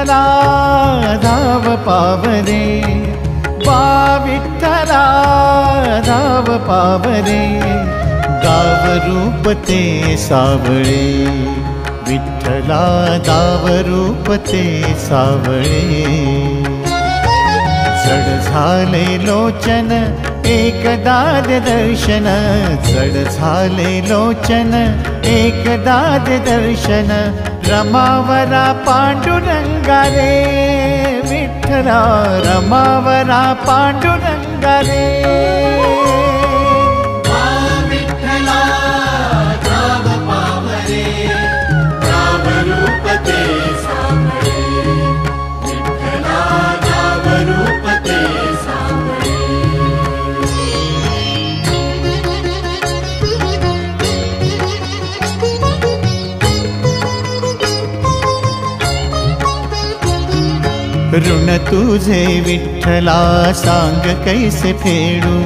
विठ्ठला धाव पावरे, बा विठ्ठला धाव पावरे, दाव रूप ते सावळे, विठ्ठला दाव रूप ते सावळे। जड झाले लोचन एकदा दर्शन, जड झाले लोचन एकदा दर्शन, रमावरा पांडुरंगा रे, विठ्ठला रमावरा पांडुरंगा रे। विठ्ठला धाव पावरे, दाव रूप ते सावळे, विठ्ठला दाव रूप ते सावळे। ऋण तुझे विठ्ठला सांग कैसे फेडू,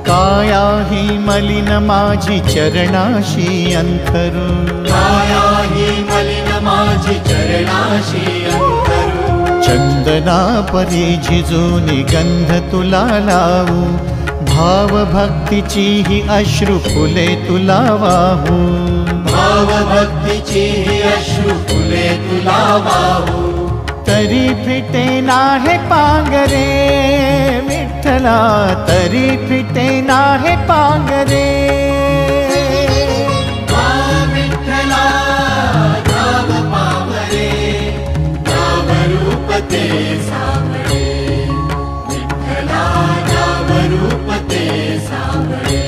काया ही मलिन माझी चरणाशी अंतरू, काया ही मलिन माझी चरणाशी अंतरू। चंदना परी झिजूनी गंध तुला लावू, भाव भक्तीची ही अश्रु फुले तुला वाहू, भाव भक्तीची ही अश्रु फुले तुला वाहू। तरी फिटे नाहे पांगरे, विठ्ठला तरी फिटे नाहे पांगरे। विठ्ठला धाव पावरे, दाव रूप ते सावळे, विठ्ठला दाव रूप ते सावळे।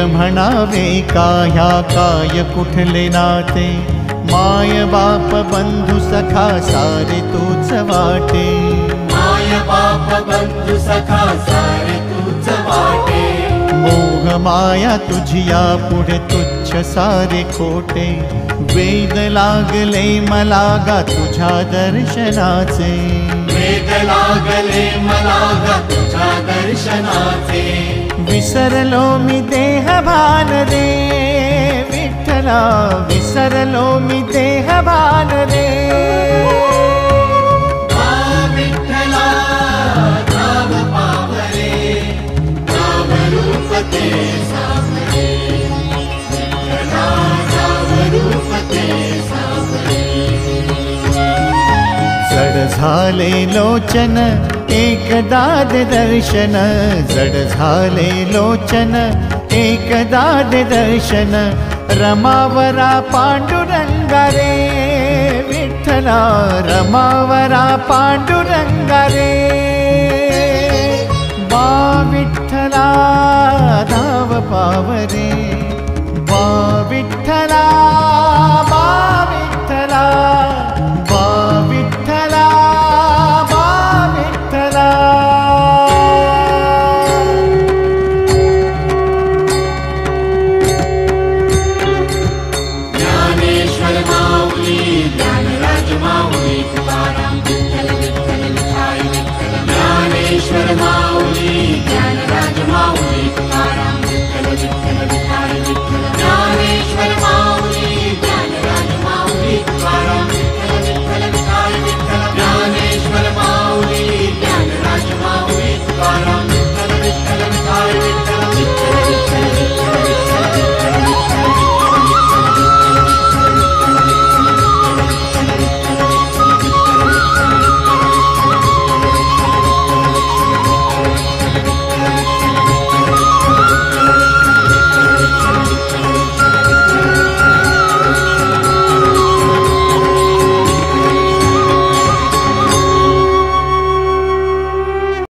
म्हणावे काह्या काय कुठले नाते, माय बाप बंधु सखा सारे तूच वाटे, माय बाप बंधु सखा सारे तूच वाटे। मोह माया तुझिया पुढे तुच्छ सारे खोटे, वेद लागले मला गा तुझ्या दर्शनाचे, वेद लागले मला गा तुझ्या दर्शनाचे। विसरलो मी देह भान रे, विठ्ठला विसरलो मी देह भान रे। विठ्ठला धाव पावरे, दाव रूप ते सावळे, विठ्ठला दाव रूप ते सावळे। जड झाले लोचन एकदा दर्शन, जड झाले लोचन एकदा दर्शन, रमावरा पांडुरंगा रे, विठ्ठला रमावरा पांडुरंगा रे। बा विठ्ठला धाव पावरे,